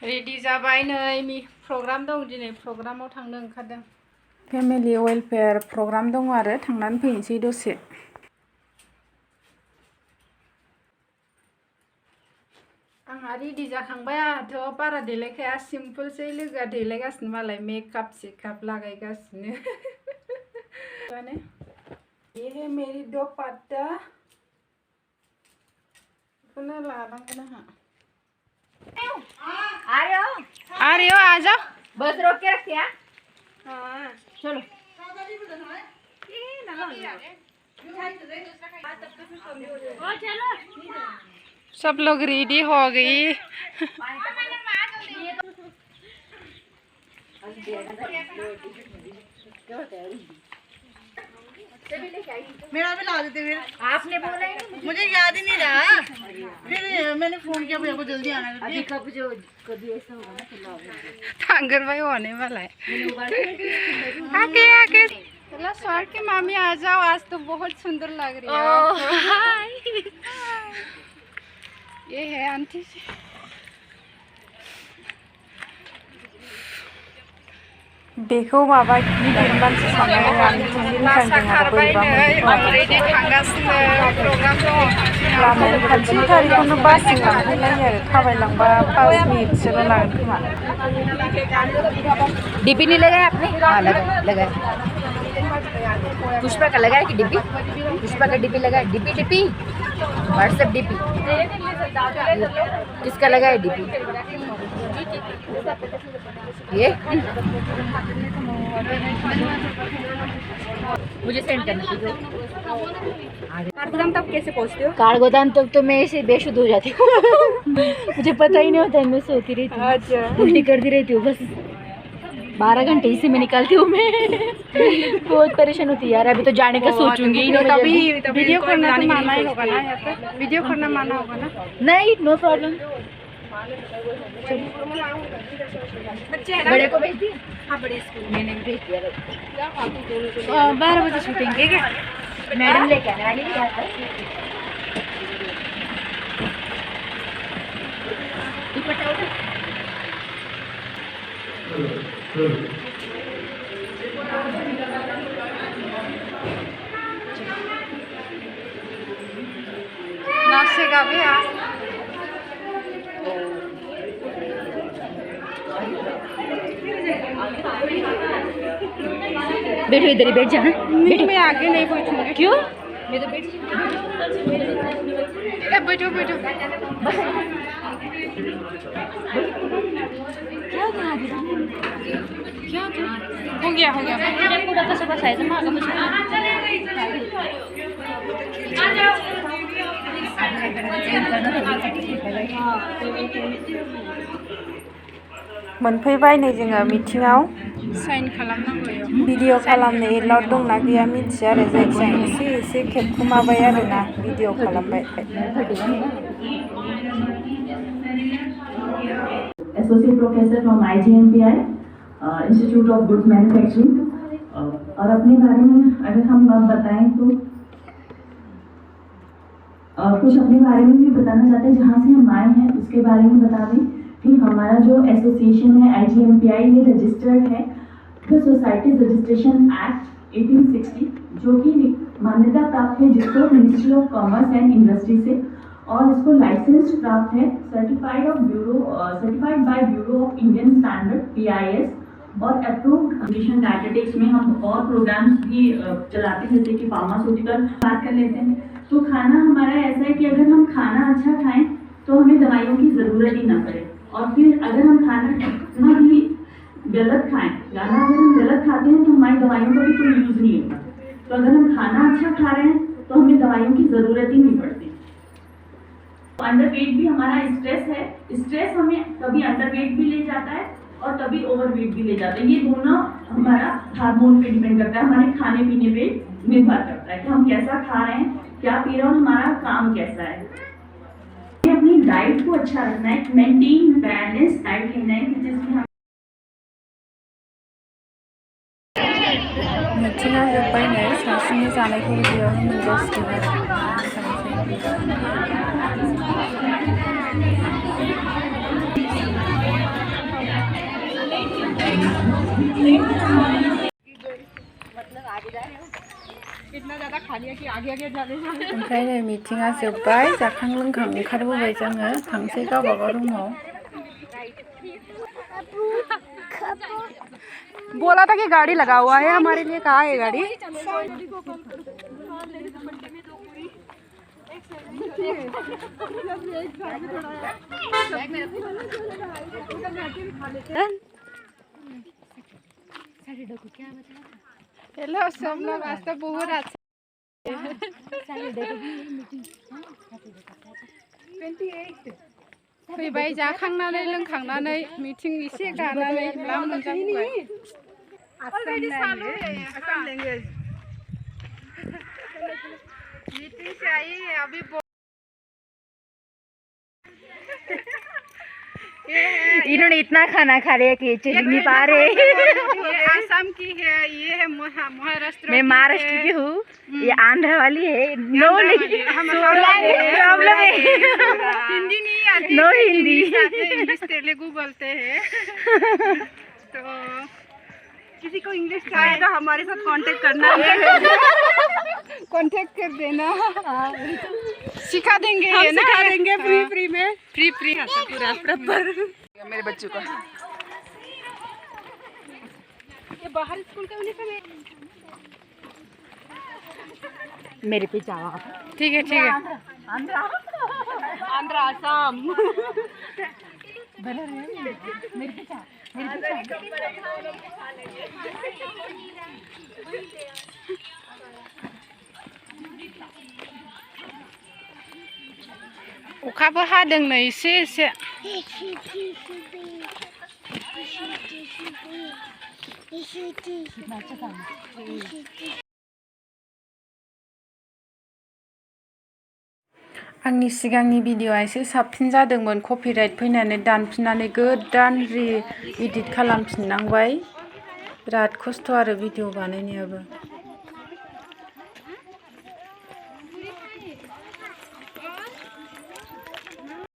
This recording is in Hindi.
रेडी जाबाय नै प्रग्राम दं दिनै प्रग्रामाव थांनो ओंखारदों फेमिलि वेलफेयार प्रग्राम दङ आरो थांनानै फैनोसै दसे आंहा रेडी जाखांबाय आंहाथ' बारा देलायखाया सिम्पोलसै लोगोआ देलायगासिनो मालाय मेकआप सेकआप लागायगासिनो माने ये है मेरी दुपट्टा बेखौनो लानांगोन आंहा आ रहे हो आ जाओ बस रोक के रखिए हाँ चलो सब लोग रेडी हो गई मेरा भी ला देते फिर आपने बोला ही मुझे याद ही नहीं रहा फिर मैंने फोन किया भैया को जल्दी आना है अभी कब जो कभी ऐसा होगा ना तो टांगर भाई होने वाला है आके आके चलो स्वार की मामी आ जाओ आज तो बहुत सुंदर लग रही है ये है आंटी जी बेखौ माबा गिदिर मानसि साननानै आं अलरेडि थांगासिनो प्रग्राम दं लामानि खाथिथारखौनो बासजों लांफैलायो आरो थाबायलांबा 5 मिनिटसोल' लागोन खोमा डीपी नहीं लगाया आपने? हाँ लगा पुष्पा का लगाया कि डीपी? पुष्पा का डीपी लगाया डीपी व्हाट्सएप डीपी किसका लगाया डीपी? ये मुझे सेंड करना कारगोदाम तक कैसे पहुँचते हो? कारगोदाम तक तो मैं ऐसे बेशुद्ध हो जाती हूँ मुझे पता ही नहीं होता है मैं सोती रहती हूँ अच्छा उल्टी करती रहती हूँ बस 12 घंटे इसी में निकालती हूँ मैं बहुत परेशान होती है यार अभी तो जाने का सोचूंगी तभी वीडियो करना तो माना ही होगा ना यहाँ पे वीडियो करना माना होगा ना नहीं नो प्रॉब्लम बड़े को भेज दिया हाँ बड़े स्कूल मैंने भी भेज दिया 12 बजे शूटिंग ठीक है मैडम लेके आना गाड़ी लेके आता नाचेगा भी आज बैठो इधर ही बैठ जाना नहीं मैं आगे नहीं बैठूंगी क्यों मैं तो बैठो बैठो क्या हो गया पूरा कसं बसायचं मागं मोनफैबाय नै जोङो मिटिंआव साइन खालामनांगौ भिडिअ खालामनो एलाउड दंना गैया मिथिया आरो जायखिजाया एसे खेबखुमाबाय आरोना भिडिअ खालामबाय associate professor from IGNPI institute of goods manufacturing और अपने बारे में अगर हम बताएं तो कुछ अपने बारे में भी बताना चाहते हैं जहाँ से हम आए हैं उसके बारे में बता दें कि हमारा जो एसोसिएशन है IGNPI ये रजिस्टर्ड है द सोसाइटीज रजिस्ट्रेशन एक्ट 1860 जो कि मान्यता प्राप्त है जिसको ministry of commerce and industry से और इसको लाइसेंस प्राप्त है certified by bureau of Indian standard PIS और अप्रूव्ड कंडीशन डायटेटिक्स में हम और प्रोग्राम्स भी चलाते हैं जैसे कि फार्मास्यूटिकल बात कर लेते हैं तो खाना हमारा ऐसा है कि अगर हम खाना अच्छा खाएं तो हमें दवाइयों की ज़रूरत ही ना पड़े और फिर अगर हम खाना कितना भी गलत खाएं खाना अगर हम गलत खाते हैं तो हमारी दवाइयों का भी कोई यूज़ नहीं होता तो अगर हम खाना अच्छा खा रहे हैं तो हमें दवाइयों की ज़रूरत ही नहीं पड़ती अंडर वेट भी हमारा स्ट्रेस है स्ट्रेस हमें कभी अंडर वेट भी ले जाता है और कभी ओवर वेट भी ले जाता है ये दोनों हमारा हार्मोन पे डिपेंड करता है हमारे खाने पीने पे निर्भर करता है कि हम कैसा खा रहे हैं क्या पी रहे हैं और हमारा काम कैसा है अपनी डाइट को अच्छा रखना है मेंटेन बैलेंस डाइट लेना है कि जिसमें मिथिंगा जोब्बाय नै सासेनि जानायखौ बेयावनो मोनजासिगोन आरो ओमफ्राय नै मिटिङा जोब्बाय जाखां लोंखां ओंखारबोबाय जोङो थांसै गावबागाव रुमाव बोला था कि गाड़ी लगा हुआ है हमारे लिए कहाँ है गाड़ी हेलो सब लोग आज तो बहुत अच्छा फैबाय जाखांनानै लोंखांनानै मिटिं एसे गानानै लाम मोनजाबोबाय मीटिंग से आई है अभी इन्होंने इतना खाना खा लिया कि चल नहीं पा रहे आसाम की है ये है महाराष्ट्र मैं महाराष्ट्र की हूँ ये आंध्र वाली है नो प्रॉब्लम है हिंदी नहीं आती नो हिंदी इंग्लिश तेलुगु बोलते हैं तो किसी को इंग्लिश आएगा हमारे साथ कांटेक्ट करना है कांटेक्ट कर देना सिखा देंगे हम सिखा देंगे फ्री में फ्री आता पूरा प्रॉपर मेरे बच्चों का ये बाहर स्कूल का यूनिफॉर्म है मेरे पे जाओ आप ठीक है आंध्र आसाम मेरे पे जाओ अखाबो हादों नै एसे आंनि सिगांनि भिडिअ'आ एसे साबसिन जादोंमोन कपिराइट फैनानै दानफिननानै गोदान एडिट खालामफिननांबाय बिराद खस्थ' आरो भिडिअ' बानायनायाबो